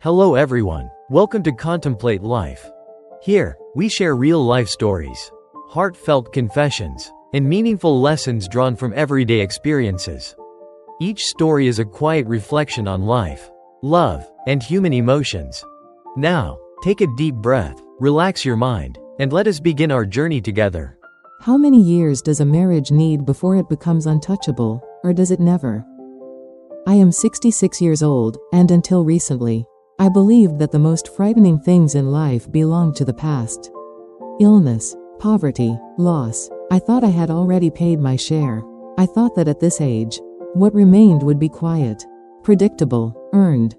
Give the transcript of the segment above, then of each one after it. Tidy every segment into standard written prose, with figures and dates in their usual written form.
Hello everyone. Welcome to Contemplate Life. Here, we share real-life stories, heartfelt confessions, and meaningful lessons drawn from everyday experiences. Each story is a quiet reflection on life, love, and human emotions. Now, take a deep breath, relax your mind, and let us begin our journey together. How many years does a marriage need before it becomes untouchable, or does it never? I am 66 years old, and until recently, I believed that the most frightening things in life belonged to the past. Illness, poverty, loss. I thought I had already paid my share. I thought that at this age, what remained would be quiet, predictable, earned.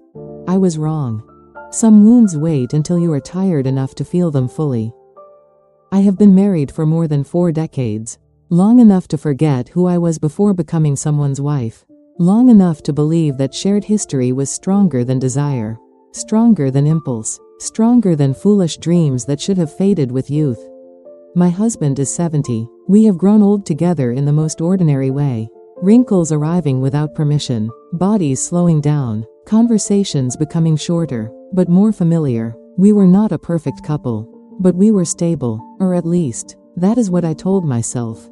I was wrong. Some wounds wait until you are tired enough to feel them fully. I have been married for more than 4 decades, long enough to forget who I was before becoming someone's wife, long enough to believe that shared history was stronger than desire. Stronger than impulse, stronger than foolish dreams that should have faded with youth. My husband is 70. We have grown old together in the most ordinary way. Wrinkles arriving without permission, bodies slowing down, conversations becoming shorter, but more familiar. We were not a perfect couple, but we were stable, or at least, that is what I told myself.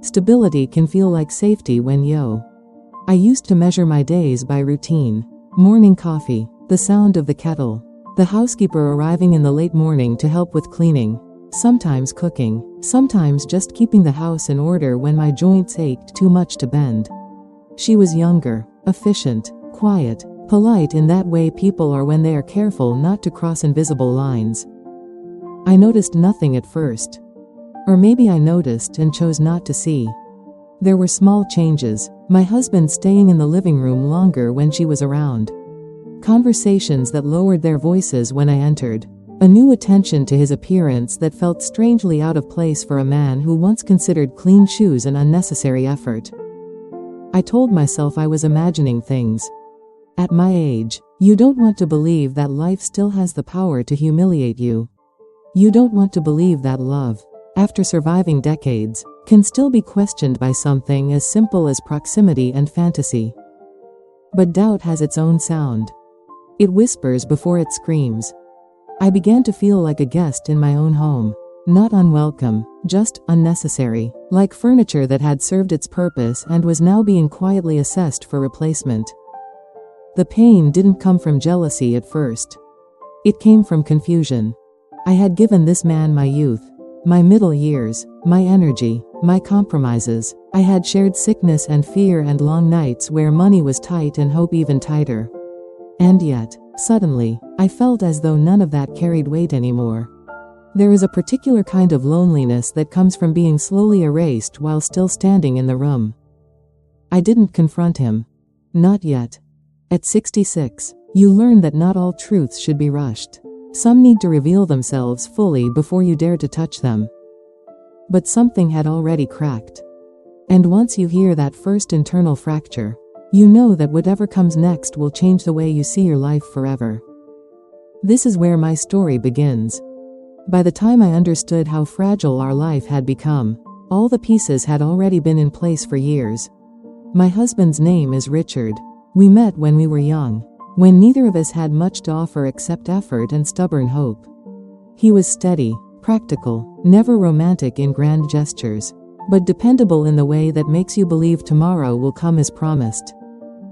Stability can feel like safety when I used to measure my days by routine. Morning coffee, the sound of the kettle, the housekeeper arriving in the late morning to help with cleaning, sometimes cooking, sometimes just keeping the house in order when my joints ached too much to bend. She was younger, efficient, quiet, polite in that way people are when they are careful not to cross invisible lines. I noticed nothing at first. Or maybe I noticed and chose not to see. There were small changes, my husband staying in the living room longer when she was around. Conversations that lowered their voices when I entered. A new attention to his appearance that felt strangely out of place for a man who once considered clean shoes an unnecessary effort. I told myself I was imagining things. At my age, you don't want to believe that life still has the power to humiliate you. You don't want to believe that love, after surviving decades, can still be questioned by something as simple as proximity and fantasy. But doubt has its own sound. It whispers before it screams. I began to feel like a guest in my own home. Not unwelcome, just unnecessary, like furniture that had served its purpose and was now being quietly assessed for replacement. The pain didn't come from jealousy at first. It came from confusion. I had given this man my youth, my middle years, my energy, my compromises. I had shared sickness and fear and long nights where money was tight and hope even tighter. And yet, suddenly, I felt as though none of that carried weight anymore. There is a particular kind of loneliness that comes from being slowly erased while still standing in the room. I didn't confront him. Not yet. At 66, you learn that not all truths should be rushed. Some need to reveal themselves fully before you dare to touch them. But something had already cracked. And once you hear that first internal fracture, you know that whatever comes next will change the way you see your life forever. This is where my story begins. By the time I understood how fragile our life had become, all the pieces had already been in place for years. My husband's name is Richard. We met when we were young, when neither of us had much to offer except effort and stubborn hope. He was steady, practical, never romantic in grand gestures, but dependable in the way that makes you believe tomorrow will come as promised.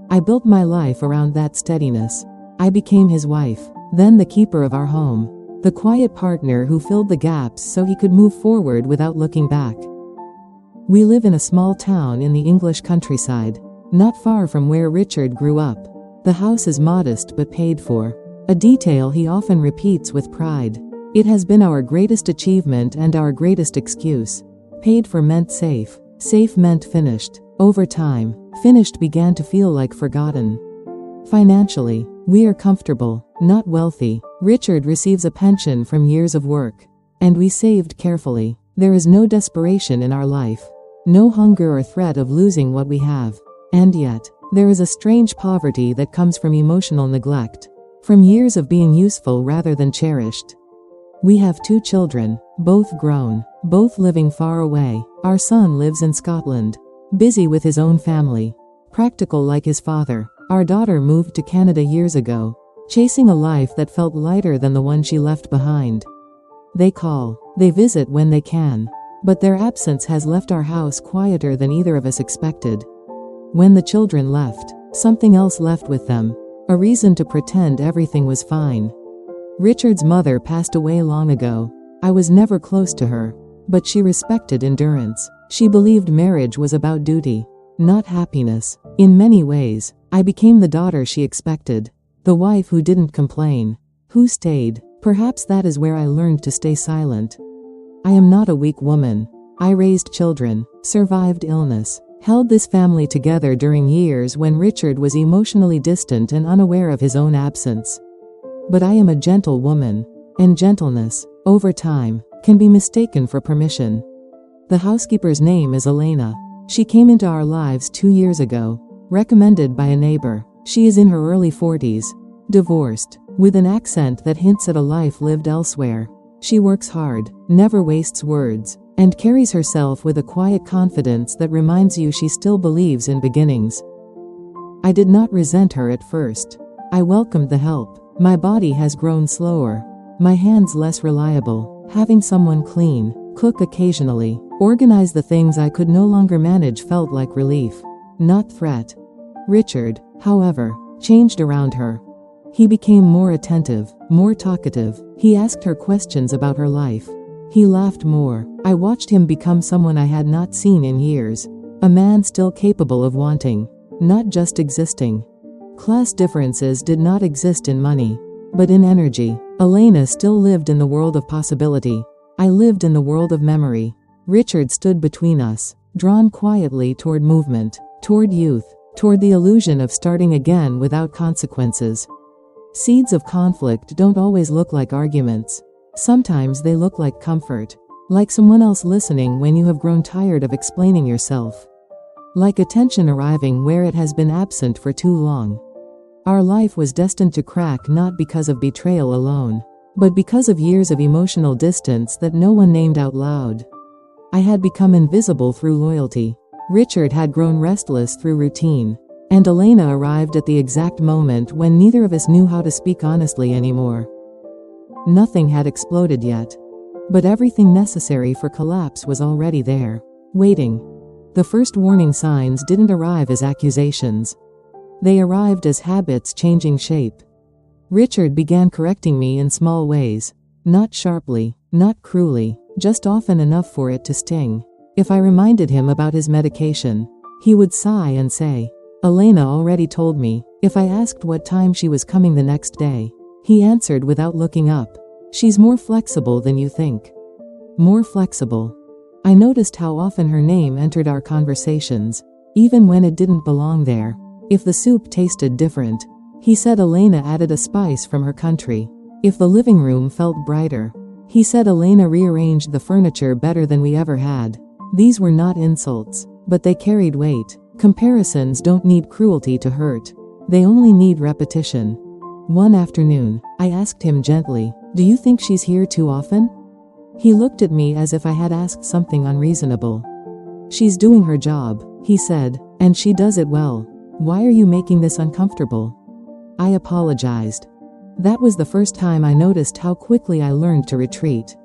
I built my life around that steadiness. I became his wife, then the keeper of our home, the quiet partner who filled the gaps so he could move forward without looking back. We live in a small town in the English countryside, not far from where Richard grew up. The house is modest but paid for, a detail he often repeats with pride. It has been our greatest achievement and our greatest excuse. Paid for meant safe, safe meant finished. Over time, finished began to feel like forgotten. Financially, we are comfortable, not wealthy. Richard receives a pension from years of work, and we saved carefully. There is no desperation in our life, no hunger or threat of losing what we have. And yet, there is a strange poverty that comes from emotional neglect, from years of being useful rather than cherished. We have 2 children, both grown, both living far away. Our son lives in Scotland, busy with his own family, practical like his father. Our daughter moved to Canada years ago. chasing a life that felt lighter than the one she left behind. They call, they visit when they can, but their absence has left our house quieter than either of us expected. When the children left, something else left with them, a reason to pretend everything was fine. Richard's mother passed away long ago. I was never close to her, but she respected endurance. She believed marriage was about duty, not happiness. In many ways, I became the daughter she expected, the wife who didn't complain, who stayed. Perhaps that is where I learned to stay silent. I am not a weak woman. I raised children, survived illness, held this family together during years when Richard was emotionally distant and unaware of his own absence. But I am a gentle woman, and gentleness, over time, can be mistaken for permission. The housekeeper's name is Elena. She came into our lives 2 years ago, recommended by a neighbor. She is in her early 40s, divorced, with an accent that hints at a life lived elsewhere. She works hard, never wastes words, and carries herself with a quiet confidence that reminds you she still believes in beginnings. I did not resent her at first. I welcomed the help. My body has grown slower, my hands less reliable. Having someone clean, cook occasionally, organize the things I could no longer manage felt like relief, not threat. Richard, however, changed around her. He became more attentive, more talkative. He asked her questions about her life. He laughed more. I watched him become someone I had not seen in years. A man still capable of wanting, not just existing. Class differences did not exist in money, but in energy. Elena still lived in the world of possibility. I lived in the world of memory. Richard stood between us, drawn quietly toward movement, toward youth, toward the illusion of starting again without consequences. Seeds of conflict don't always look like arguments. Sometimes they look like comfort, like someone else listening when you have grown tired of explaining yourself, like attention arriving where it has been absent for too long. Our life was destined to crack not because of betrayal alone, but because of years of emotional distance that no one named out loud. I had become invisible through loyalty. Richard had grown restless through routine, and Elena arrived at the exact moment when neither of us knew how to speak honestly anymore. Nothing had exploded yet, but everything necessary for collapse was already there, waiting. The first warning signs didn't arrive as accusations. They arrived as habits changing shape. Richard began correcting me in small ways, not sharply, not cruelly, just often enough for it to sting. If I reminded him about his medication, he would sigh and say, "Elena already told me." If I asked what time she was coming the next day, he answered without looking up, "She's more flexible than you think." More flexible. I noticed how often her name entered our conversations, even when it didn't belong there. If the soup tasted different, he said Elena added a spice from her country. If the living room felt brighter, he said Elena rearranged the furniture better than we ever had. These were not insults, but they carried weight. Comparisons don't need cruelty to hurt. They only need repetition. One afternoon, I asked him gently, "Do you think she's here too often?" He looked at me as if I had asked something unreasonable. "She's doing her job," he said, "and she does it well. Why are you making this uncomfortable?" I apologized. That was the first time I noticed how quickly I learned to retreat.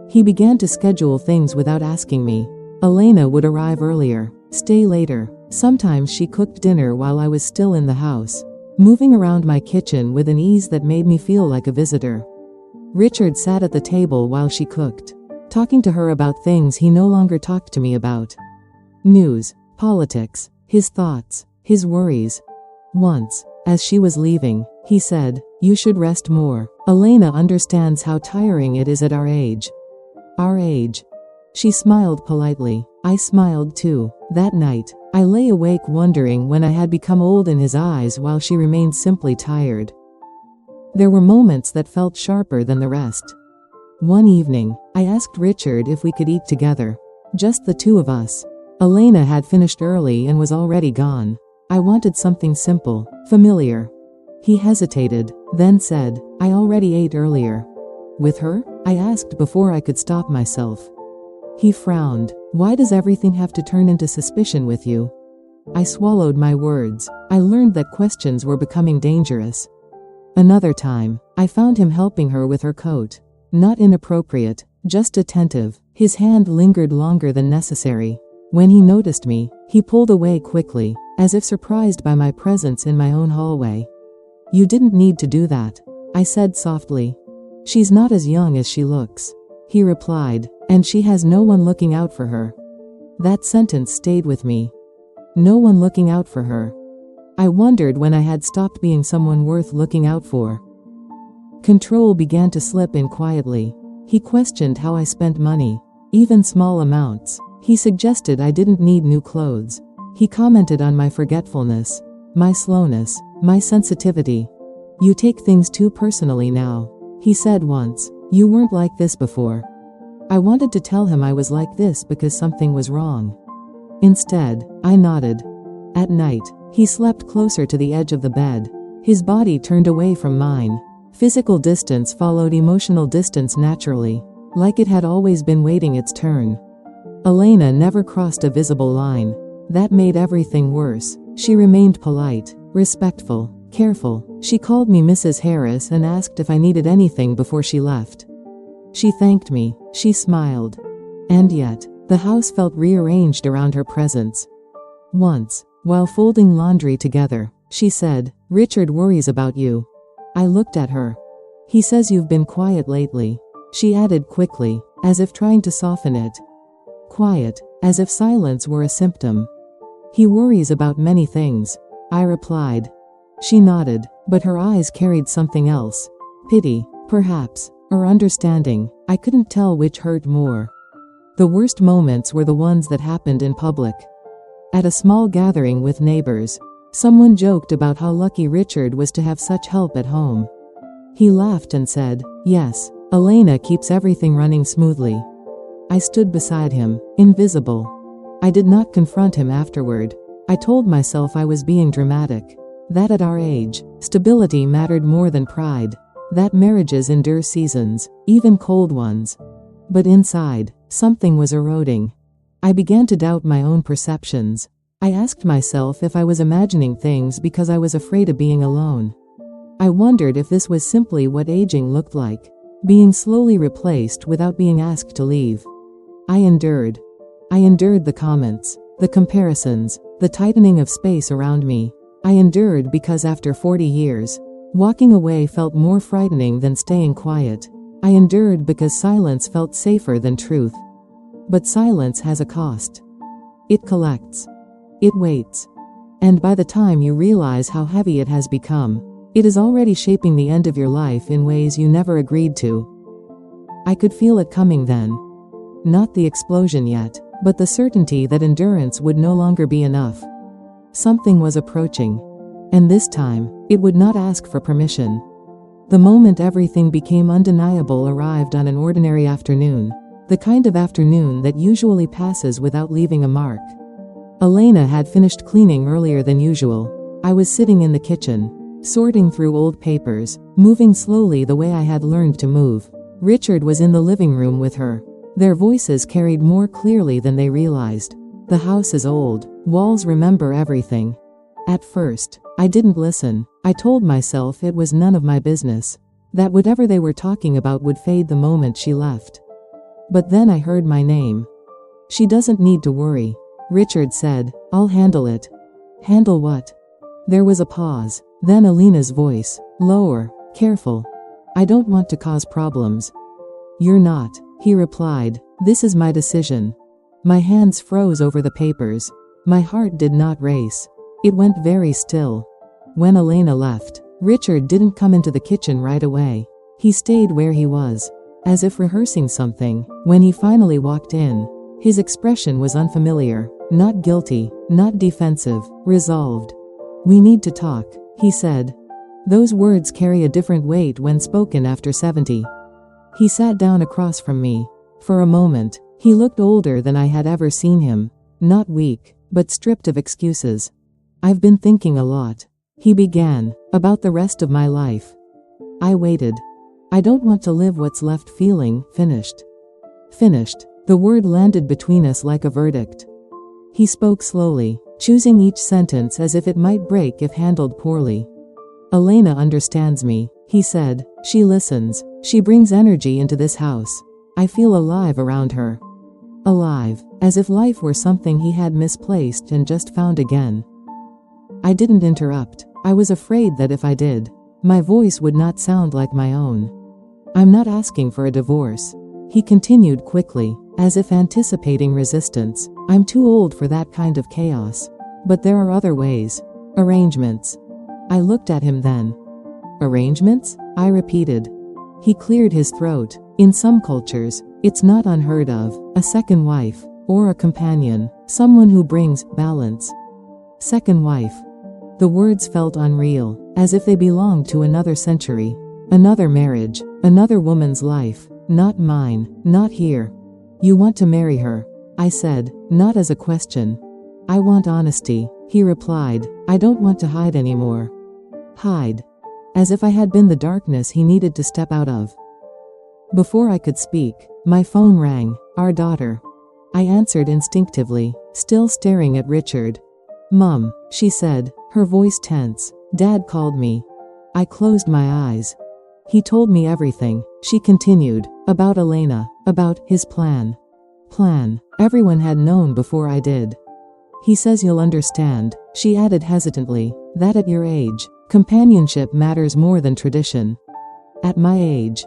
He began to schedule things without asking me. Elena would arrive earlier, stay later. Sometimes she cooked dinner while I was still in the house, moving around my kitchen with an ease that made me feel like a visitor. Richard sat at the table while she cooked, talking to her about things he no longer talked to me about. News, politics, his thoughts, his worries. Once, as she was leaving, he said, "You should rest more. Elena understands how tiring it is at our age." Our age. She smiled politely. I smiled too. That night, I lay awake wondering when I had become old in his eyes while she remained simply tired. There were moments that felt sharper than the rest. One evening, I asked Richard if we could eat together. Just the two of us. Elena had finished early and was already gone. I wanted something simple, familiar. He hesitated, then said, "I already ate earlier." "With her?" I asked before I could stop myself. He frowned. "Why does everything have to turn into suspicion with you?" I swallowed my words. I learned that questions were becoming dangerous. Another time, I found him helping her with her coat. Not inappropriate, just attentive. His hand lingered longer than necessary. When he noticed me, he pulled away quickly, as if surprised by my presence in my own hallway. "You didn't need to do that," I said softly. "She's not as young as she looks," he replied, "and she has no one looking out for her." That sentence stayed with me. No one looking out for her. I wondered when I had stopped being someone worth looking out for. Control began to slip in quietly. He questioned how I spent money, even small amounts. He suggested I didn't need new clothes. He commented on my forgetfulness, my slowness, my sensitivity. "You take things too personally now," he said once. "You weren't like this before." I wanted to tell him I was like this because something was wrong. Instead, I nodded. At night, he slept closer to the edge of the bed. His body turned away from mine. Physical distance followed emotional distance naturally, like it had always been waiting its turn. Elena never crossed a visible line. That made everything worse. She remained polite, respectful, careful. She called me Mrs. Harris and asked if I needed anything before she left. She thanked me. She smiled. And yet, the house felt rearranged around her presence. Once, while folding laundry together, she said, "Richard worries about you." I looked at her. "He says you've been quiet lately," she added quickly, as if trying to soften it. Quiet, as if silence were a symptom. "He worries about many things," I replied. She nodded, but her eyes carried something else. Pity, perhaps, or understanding. I couldn't tell which hurt more. The worst moments were the ones that happened in public. At a small gathering with neighbors, someone joked about how lucky Richard was to have such help at home. He laughed and said, "Yes, Elena keeps everything running smoothly." I stood beside him, invisible. I did not confront him afterward. I told myself I was being dramatic. That at our age, stability mattered more than pride. That marriages endure seasons, even cold ones. But inside, something was eroding. I began to doubt my own perceptions. I asked myself if I was imagining things because I was afraid of being alone. I wondered if this was simply what aging looked like, being slowly replaced without being asked to leave. I endured. I endured the comments, the comparisons, the tightening of space around me. I endured because after 40 years, walking away felt more frightening than staying quiet. I endured because silence felt safer than truth. But silence has a cost. It collects. It waits. And by the time you realize how heavy it has become, it is already shaping the end of your life in ways you never agreed to. I could feel it coming then. Not the explosion yet, but the certainty that endurance would no longer be enough. Something was approaching. And this time, it would not ask for permission. The moment everything became undeniable arrived on an ordinary afternoon. The kind of afternoon that usually passes without leaving a mark. Elena had finished cleaning earlier than usual. I was sitting in the kitchen, sorting through old papers, moving slowly the way I had learned to move. Richard was in the living room with her. Their voices carried more clearly than they realized. The house is old. Walls remember everything. At first, I didn't listen. I told myself it was none of my business. That whatever they were talking about would fade the moment she left. But then I heard my name. "She doesn't need to worry," Richard said. "I'll handle it." "Handle what?" There was a pause. Then Elena's voice, lower, careful. "I don't want to cause problems." "You're not," he replied. "This is my decision." My hands froze over the papers. My heart did not race. It went very still. When Elena left, Richard didn't come into the kitchen right away. He stayed where he was, as if rehearsing something. When he finally walked in, his expression was unfamiliar, not guilty, not defensive, resolved. "We need to talk," he said. Those words carry a different weight when spoken after 70. He sat down across from me. For a moment, he looked older than I had ever seen him. Not weak, but stripped of excuses. "I've been thinking a lot," he began, "about the rest of my life." I waited. I don't want to live what's left feeling finished. Finished. The word landed between us like a verdict. He spoke slowly, choosing each sentence as if it might break if handled poorly. Elena understands me, he said. She listens. She brings energy into this house. I feel alive around her. Alive, as if life were something he had misplaced and just found again. I didn't interrupt. I was afraid that if I did, my voice would not sound like my own. I'm not asking for a divorce, he continued quickly, as if anticipating resistance. I'm too old for that kind of chaos. But there are other ways. Arrangements. I looked at him then. Arrangements? I repeated. He cleared his throat. In some cultures, it's not unheard of, a second wife, or a companion, someone who brings balance. Second wife. The words felt unreal, as if they belonged to another century. Another marriage, another woman's life, not mine, not here. You want to marry her? I said, not as a question. I want honesty, he replied. I don't want to hide anymore. Hide. As if I had been the darkness he needed to step out of. Before I could speak, my phone rang. Our daughter. I answered instinctively, still staring at Richard. Mum, she said, her voice tense. Dad called me. I closed my eyes. He told me everything, she continued, about Elena, about his plan. Plan. Everyone had known before I did. He says you'll understand, she added hesitantly, that at your age, companionship matters more than tradition. At my age.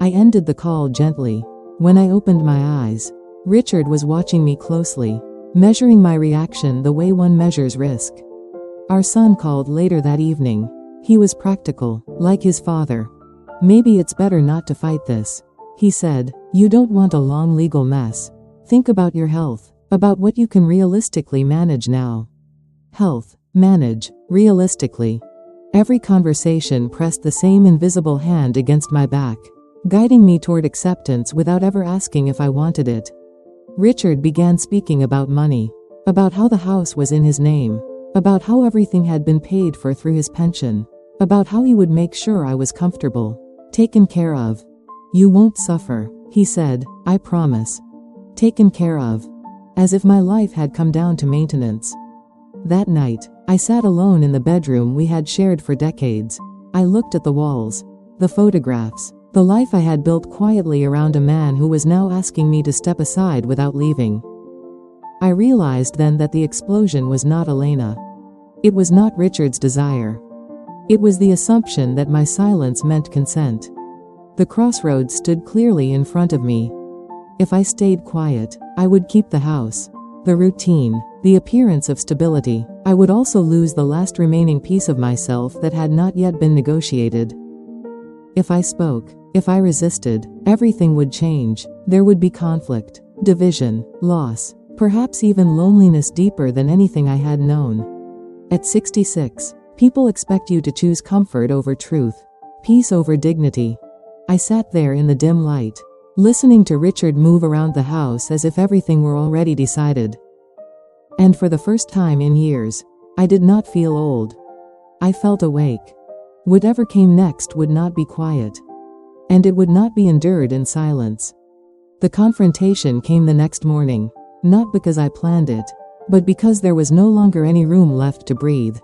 I ended the call gently. When I opened my eyes, Richard was watching me closely, measuring my reaction the way one measures risk. Our son called later that evening. He was practical, like his father. Maybe it's better not to fight this, he said. You don't want a long legal mess. Think about your health, about what you can realistically manage now. Health, manage, realistically. Every conversation pressed the same invisible hand against my back, guiding me toward acceptance without ever asking if I wanted it. Richard began speaking about money, about how the house was in his name, about how everything had been paid for through his pension, about how he would make sure I was comfortable, taken care of. You won't suffer, he said, I promise. Taken care of. As if my life had come down to maintenance. That night, I sat alone in the bedroom we had shared for decades. I looked at the walls, the photographs, the life I had built quietly around a man who was now asking me to step aside without leaving. I realized then that the explosion was not Elena. It was not Richard's desire. It was the assumption that my silence meant consent. The crossroads stood clearly in front of me. If I stayed quiet, I would keep the house, the routine, the appearance of stability. I would also lose the last remaining piece of myself that had not yet been negotiated. If I spoke, if I resisted, everything would change. There would be conflict, division, loss, perhaps even loneliness deeper than anything I had known. At 66, people expect you to choose comfort over truth, peace over dignity. I sat there in the dim light, listening to Richard move around the house as if everything were already decided. And for the first time in years, I did not feel old. I felt awake. Whatever came next would not be quiet. And it would not be endured in silence. The confrontation came the next morning, not because I planned it, but because there was no longer any room left to breathe.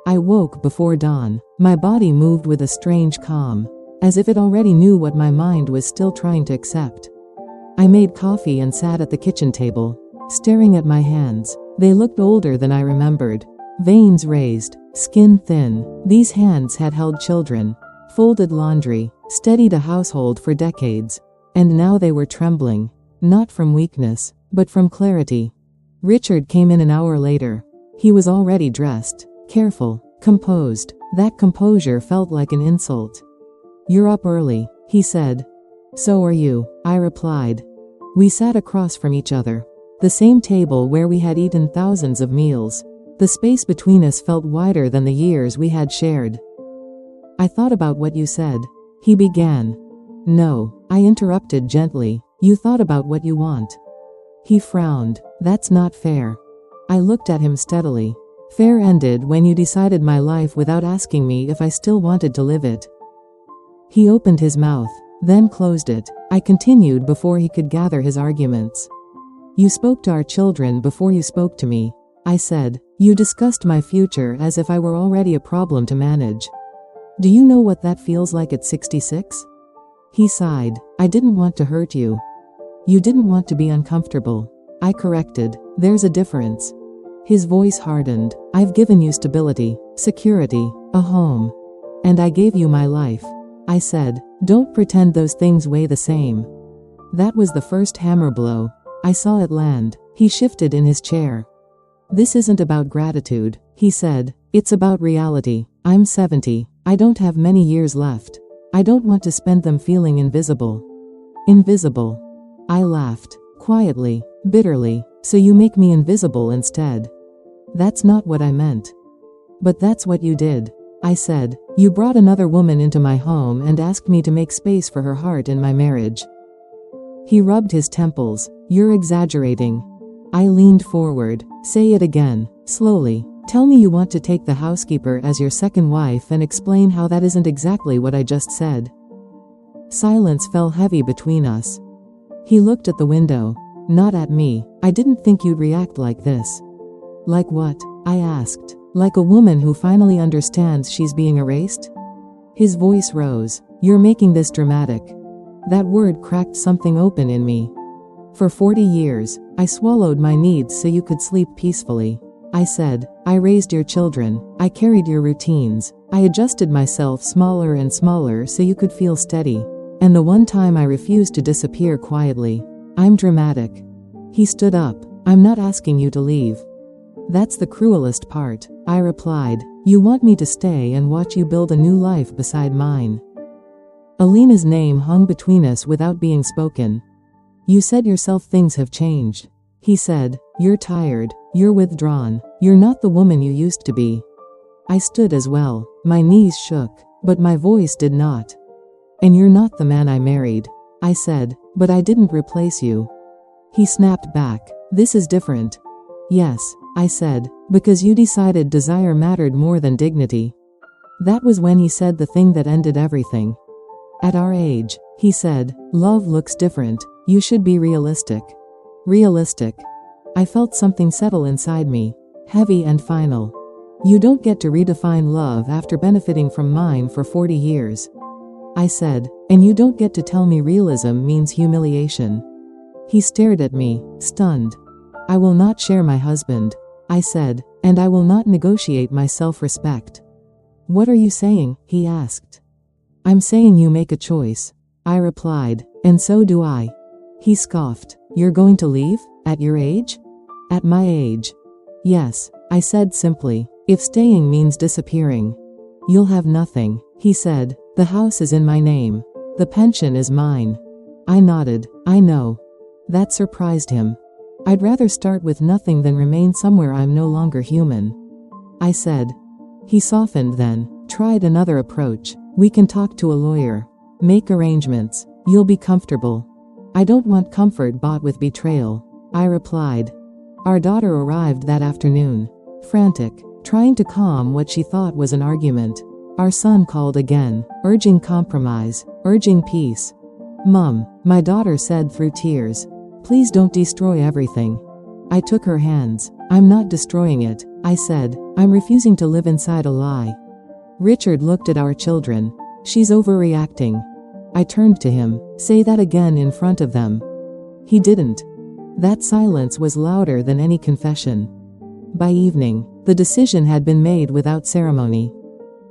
I woke before dawn. My body moved with a strange calm, as if it already knew what my mind was still trying to accept. I made coffee and sat at the kitchen table, staring at my hands. They looked older than I remembered. Veins raised, skin thin. These hands had held children, folded laundry, steadied a household for decades. And now they were trembling, not from weakness, but from clarity. Richard came in an hour later. He was already dressed, careful, composed. That composure felt like an insult. You're up early, he said. So are you, I replied. We sat across from each other. The same table where we had eaten thousands of meals. The space between us felt wider than the years we had shared. I thought about what you said, he began. No, I interrupted gently. You thought about what you want. He frowned. That's not fair. I looked at him steadily. Fair ended when you decided my life without asking me if I still wanted to live it. He opened his mouth, then closed it. I continued before he could gather his arguments. You spoke to our children before you spoke to me, I said. You discussed my future as if I were already a problem to manage. Do you know what that feels like at 66? He sighed. I didn't want to hurt you. You didn't want to be uncomfortable. I corrected. There's a difference. His voice hardened. I've given you stability, security, a home. And I gave you my life. I said, don't pretend those things weigh the same. That was the first hammer blow. I saw it land. He shifted in his chair. This isn't about gratitude, he said. It's about reality. I'm 70. I don't have many years left. I don't want to spend them feeling invisible. Invisible. I laughed. Quietly, bitterly. So you make me invisible instead. That's not what I meant. But that's what you did. I said, you brought another woman into my home and asked me to make space for her heart in my marriage. He rubbed his temples. You're exaggerating. I leaned forward. Say it again, slowly. Tell me you want to take the housekeeper as your second wife and explain how that isn't exactly what I just said. Silence fell heavy between us. He looked at the window. Not at me. I didn't think you'd react like this. Like what? I asked. Like a woman who finally understands she's being erased? His voice rose. You're making this dramatic. That word cracked something open in me. For 40 years, I swallowed my needs so you could sleep peacefully. I said, I raised your children. I carried your routines. I adjusted myself smaller and smaller so you could feel steady. And the one time I refused to disappear quietly. I'm dramatic. He stood up. I'm not asking you to leave. That's the cruelest part, I replied. You want me to stay and watch you build a new life beside mine. Alina's name hung between us without being spoken. You said yourself things have changed. He said, you're tired, you're withdrawn, you're not the woman you used to be. I stood as well. My knees shook, but my voice did not. And you're not the man I married. I said, but I didn't replace you. He snapped back. This is different. Yes, I said, because you decided desire mattered more than dignity. That was when he said the thing that ended everything. At our age, he said, love looks different. You should be realistic. Realistic. I felt something settle inside me, heavy and final. You don't get to redefine love after benefiting from mine for 40 years. I said, and you don't get to tell me realism means humiliation. He stared at me, stunned. I will not share my husband, I said, and I will not negotiate my self-respect. What are you saying? He asked. I'm saying you make a choice. I replied, and so do I. He scoffed. You're going to leave? At your age? At my age. Yes, I said simply. If staying means disappearing. You'll have nothing, he said. The house is in my name. The pension is mine. I nodded. I know. That surprised him. I'd rather start with nothing than remain somewhere I'm no longer human. I said. He softened then, tried another approach. We can talk to a lawyer. Make arrangements. You'll be comfortable. I don't want comfort bought with betrayal, I replied. Our daughter arrived that afternoon. Frantic, trying to calm what she thought was an argument. Our son called again, urging compromise, urging peace. Mom, my daughter said through tears. Please don't destroy everything. I took her hands. I'm not destroying it, I said. I'm refusing to live inside a lie. Richard looked at our children. She's overreacting. I turned to him. Say that again in front of them. He didn't. That silence was louder than any confession. By evening, the decision had been made without ceremony.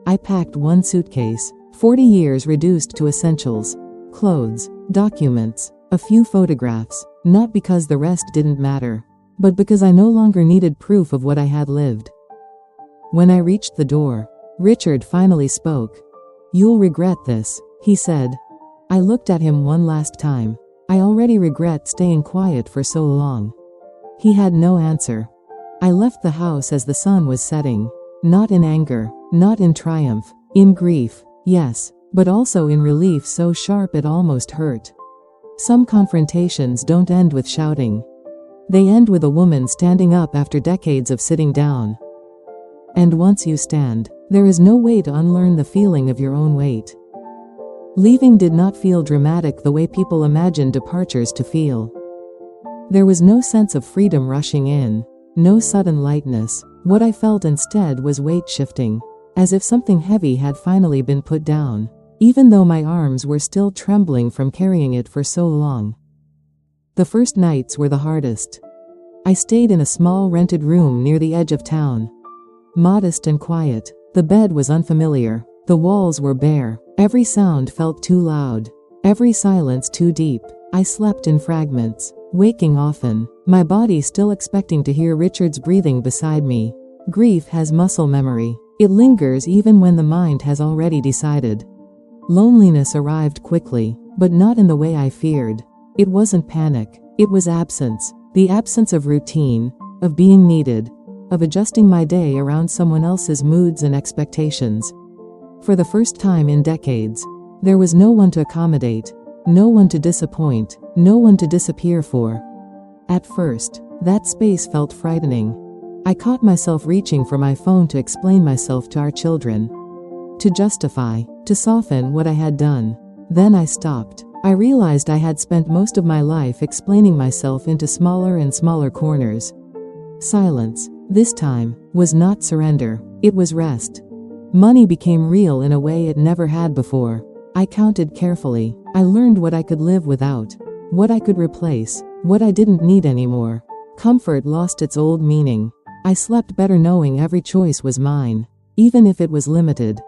I packed one suitcase, 40 years reduced to essentials. Clothes, documents, a few photographs, not because the rest didn't matter, but because I no longer needed proof of what I had lived. When I reached the door, Richard finally spoke. You'll regret this, he said. I looked at him one last time. I already regret staying quiet for so long. He had no answer. I left the house as the sun was setting. Not in anger, not in triumph, in grief, yes, but also in relief so sharp it almost hurt. Some confrontations don't end with shouting. They end with a woman standing up after decades of sitting down. And once you stand, there is no way to unlearn the feeling of your own weight. Leaving did not feel dramatic the way people imagine departures to feel. There was no sense of freedom rushing in, no sudden lightness. What I felt instead was weight shifting. as if something heavy had finally been put down, even though my arms were still trembling from carrying it for so long. The first nights were the hardest. I stayed in a small rented room near the edge of town. Modest and quiet, the bed was unfamiliar, the walls were bare, every sound felt too loud, every silence too deep. I slept in fragments, waking often, my body still expecting to hear Richard's breathing beside me. Grief has muscle memory. It lingers even when the mind has already decided. Loneliness arrived quickly, but not in the way I feared. It wasn't panic, it was absence. The absence of routine, of being needed, of adjusting my day around someone else's moods and expectations. For the first time in decades, there was no one to accommodate, no one to disappoint, no one to disappear for. At first, that space felt frightening. I caught myself reaching for my phone to explain myself to our children, to justify, to soften what I had done. Then I stopped. I realized I had spent most of my life explaining myself into smaller and smaller corners. Silence, this time, was not surrender, it was rest. Money became real in a way it never had before. I counted carefully. I learned what I could live without, what I could replace, what I didn't need anymore. Comfort lost its old meaning. I slept better knowing every choice was mine, even if it was limited.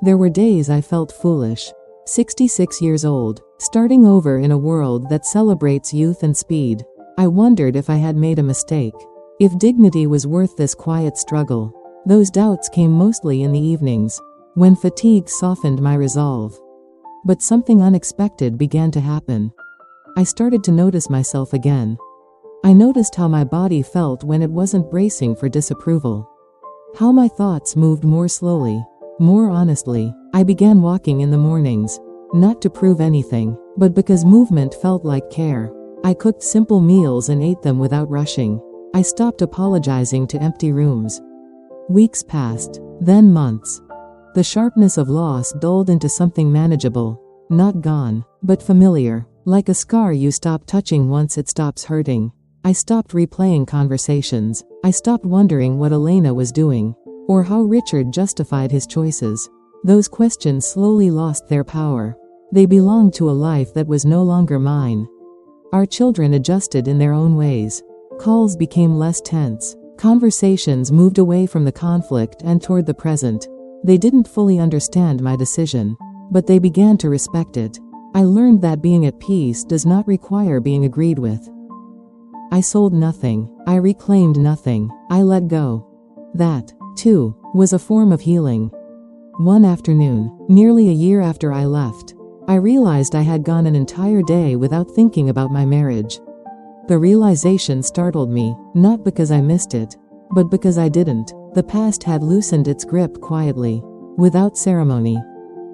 There were days I felt foolish. 66 years old, starting over in a world that celebrates youth and speed. I wondered if I had made a mistake, if dignity was worth this quiet struggle. Those doubts came mostly in the evenings, when fatigue softened my resolve. But something unexpected began to happen. I started to notice myself again. I noticed how my body felt when it wasn't bracing for disapproval. How my thoughts moved more slowly, more honestly. I began walking in the mornings, not to prove anything, but because movement felt like care. I cooked simple meals and ate them without rushing. I stopped apologizing to empty rooms. Weeks passed, then months. The sharpness of loss dulled into something manageable, not gone, but familiar, like a scar you stop touching once it stops hurting. I stopped replaying conversations. I stopped wondering what Elena was doing, or how Richard justified his choices. Those questions slowly lost their power. They belonged to a life that was no longer mine. Our children adjusted in their own ways. Calls became less tense. Conversations moved away from the conflict and toward the present. They didn't fully understand my decision, but they began to respect it. I learned that being at peace does not require being agreed with. I sold nothing. I reclaimed nothing. I let go. That, too, was a form of healing. One afternoon, nearly a year after I left, I realized I had gone an entire day without thinking about my marriage. The realization startled me, not because I missed it, but because I didn't. The past had loosened its grip quietly, without ceremony.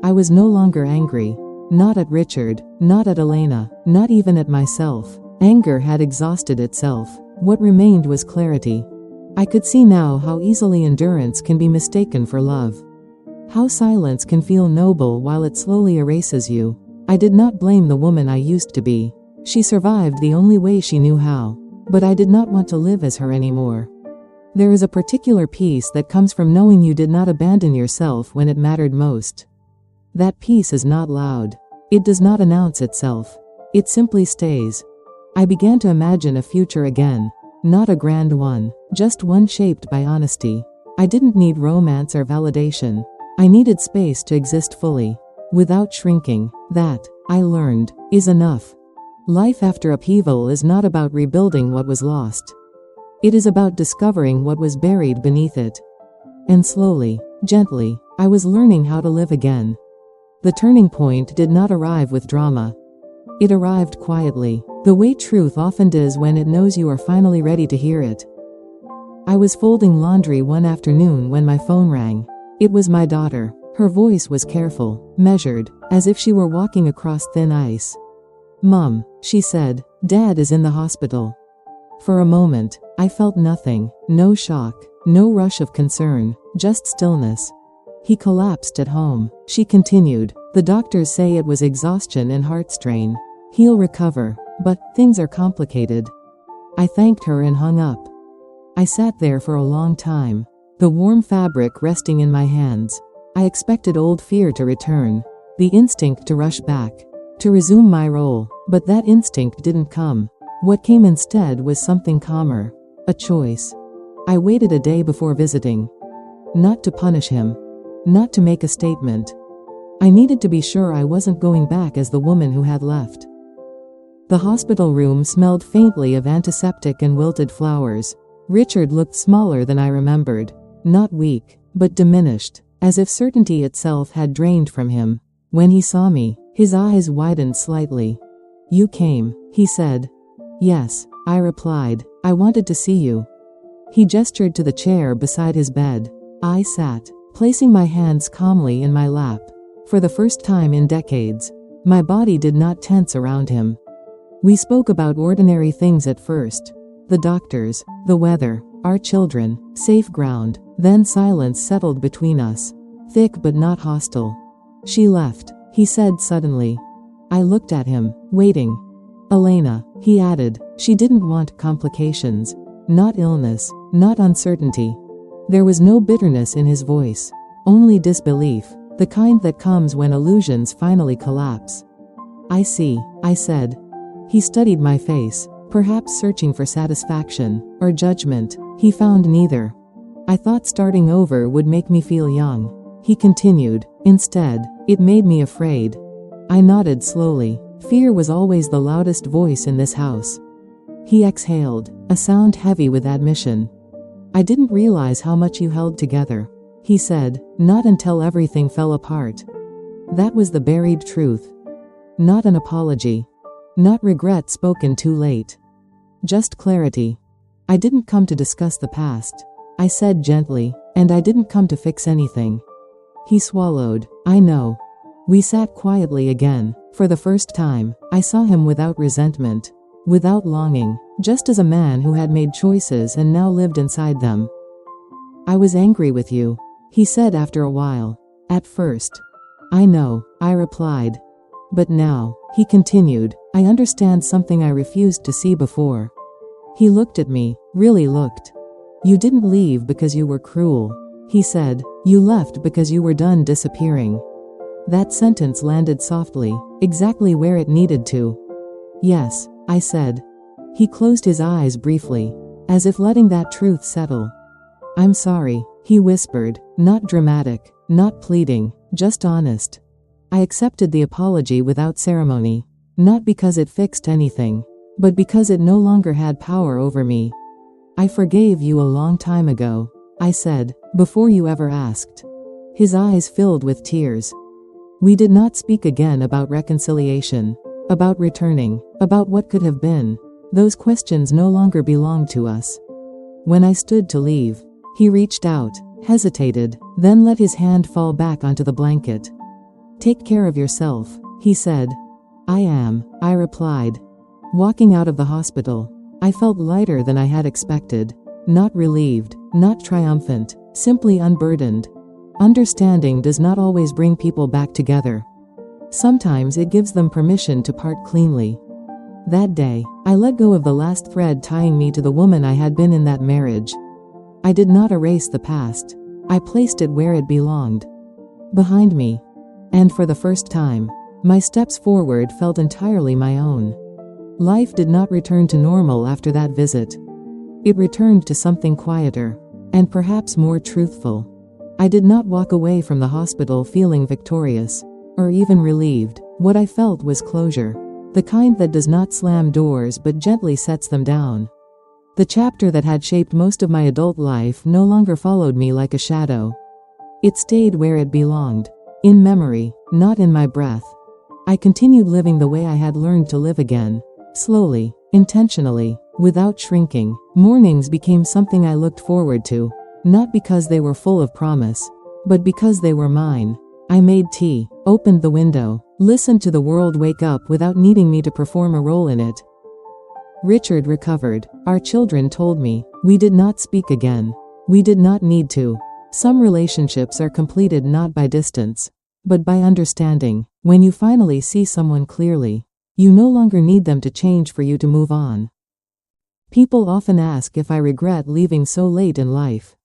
I was no longer angry. Not at Richard, not at Elena, not even at myself. Anger had exhausted itself. What remained was clarity. I could see now how easily endurance can be mistaken for love. How silence can feel noble while it slowly erases you. I did not blame the woman I used to be. She survived the only way she knew how. But I did not want to live as her anymore. There is a particular peace that comes from knowing you did not abandon yourself when it mattered most. That peace is not loud. It does not announce itself. It simply stays. I began to imagine a future again. Not a grand one, just one shaped by honesty. I didn't need romance or validation. I needed space to exist fully, without shrinking. That, I learned, is enough. Life after upheaval is not about rebuilding what was lost. It is about discovering what was buried beneath it. And slowly, gently, I was learning how to live again. The turning point did not arrive with drama. It arrived quietly, the way truth often does when it knows you are finally ready to hear it. I was folding laundry one afternoon when my phone rang. It was my daughter. Her voice was careful, measured, as if she were walking across thin ice. "Mom," she said, "Dad is in the hospital." For a moment, I felt nothing, no shock, no rush of concern, just stillness. "He collapsed at home," she continued. "The doctors say it was exhaustion and heart strain. He'll recover, but things are complicated." I thanked her and hung up. I sat there for a long time. the warm fabric resting in my hands. I expected old fear to return, the instinct to rush back, to resume my role, but that instinct didn't come. What came instead was something calmer, a choice. I waited a day before visiting. Not to punish him, not to make a statement. I needed to be sure I wasn't going back as the woman who had left. The hospital room smelled faintly of antiseptic and wilted flowers. Richard looked smaller than I remembered, not weak, but diminished, as if certainty itself had drained from him. When he saw me, his eyes widened slightly. "You came," he said. "Yes," I replied. "I wanted to see you." He gestured to the chair beside his bed. I sat, placing my hands calmly in my lap. For the first time in decades, my body did not tense around him. We spoke about ordinary things at first. The doctors, the weather, our children, safe ground. Then silence settled between us, thick but not hostile. "She left," he said suddenly. I looked at him, waiting. "Elena," he added, "she didn't want complications. Not illness, not uncertainty." There was no bitterness in his voice, only disbelief, the kind that comes when illusions finally collapse. "I see," I said. He studied my face, perhaps searching for satisfaction or judgment. He found neither. "I thought starting over would make me feel young," he continued. "Instead, it made me afraid." I nodded slowly. Fear was always the loudest voice in this house. He exhaled, a sound heavy with admission. "I didn't realize how much you held together," he said, "not until everything fell apart." That was the buried truth. Not an apology. Not regret spoken too late. Just clarity. "I didn't come to discuss the past," I said gently, "and I didn't come to fix anything." He swallowed. "I know." We sat quietly again. For the first time, I saw him without resentment, without longing, just as a man who had made choices and now lived inside them. "I was angry with you," he said after a while. "At first." "I know," I replied. "But now," he continued, "I understand something I refused to see before." He looked at me, really looked. "You didn't leave because you were cruel," he said. "You left because you were done disappearing." That sentence landed softly, exactly where it needed to. "Yes," I said. He closed his eyes briefly, as if letting that truth settle. "I'm sorry," he whispered, not dramatic, not pleading, just honest. I accepted the apology without ceremony, not because it fixed anything, but because it no longer had power over me. "I forgave you a long time ago," I said, "before you ever asked." His eyes filled with tears. We did not speak again about reconciliation, about returning, about what could have been. Those questions no longer belonged to us. When I stood to leave, he reached out, hesitated, then let his hand fall back onto the blanket. "Take care of yourself," he said. "I am," I replied. Walking out of the hospital, I felt lighter than I had expected. Not relieved, not triumphant, simply unburdened. Understanding does not always bring people back together. Sometimes it gives them permission to part cleanly. That day, I let go of the last thread tying me to the woman I had been in that marriage. I did not erase the past. I placed it where it belonged. Behind me. And for the first time, my steps forward felt entirely my own. Life did not return to normal after that visit. It returned to something quieter, and perhaps more truthful. I did not walk away from the hospital feeling victorious, or even relieved. What I felt was closure, the kind that does not slam doors but gently sets them down. The chapter that had shaped most of my adult life no longer followed me like a shadow. It stayed where it belonged, in memory, not in my breath. I continued living the way I had learned to live again, slowly, intentionally, without shrinking. Mornings became something I looked forward to. Not because they were full of promise, but because they were mine. I made tea, opened the window, listened to the world wake up without needing me to perform a role in it. Richard recovered. Our children told me. We did not speak again. We did not need to. Some relationships are completed not by distance, but by understanding. When you finally see someone clearly, you no longer need them to change for you to move on. People often ask if I regret leaving so late in life.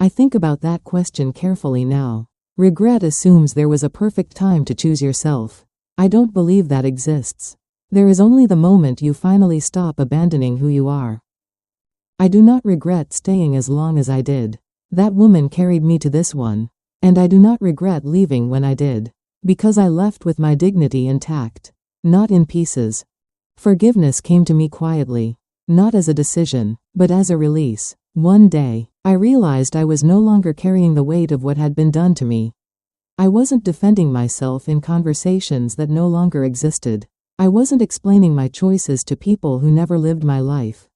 I think about that question carefully now. Regret assumes there was a perfect time to choose yourself. I don't believe that exists. There is only the moment you finally stop abandoning who you are. I do not regret staying as long as I did. That woman carried me to this one. And I do not regret leaving when I did. Because I left with my dignity intact. Not in pieces. Forgiveness came to me quietly. Not as a decision, but as a release. One day, I realized I was no longer carrying the weight of what had been done to me. I wasn't defending myself in conversations that no longer existed. I wasn't explaining my choices to people who never lived my life.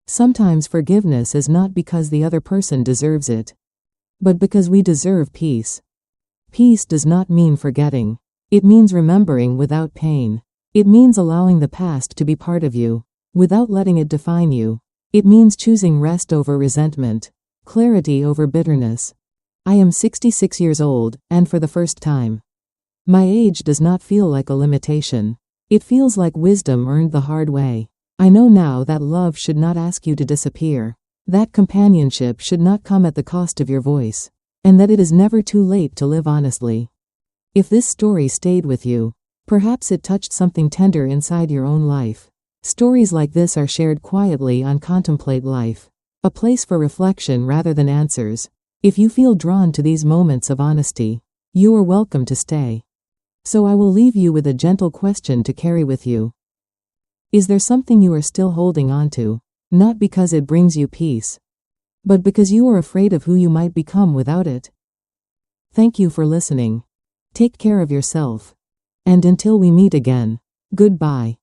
Sometimes forgiveness is not because the other person deserves it, but because we deserve peace. Peace does not mean forgetting. It means remembering without pain. It means allowing the past to be part of you, without letting it define you. It means choosing rest over resentment, clarity over bitterness. I am 66 years old, and for the first time, my age does not feel like a limitation. It feels like wisdom earned the hard way. I know now that love should not ask you to disappear, that companionship should not come at the cost of your voice, and that it is never too late to live honestly. If this story stayed with you, perhaps it touched something tender inside your own life. Stories like this are shared quietly on Contemplate Life, a place for reflection rather than answers. If you feel drawn to these moments of honesty, you are welcome to stay. So I will leave you with a gentle question to carry with you. Is there something you are still holding on to, not because it brings you peace, but because you are afraid of who you might become without it? Thank you for listening. Take care of yourself. And until we meet again, goodbye.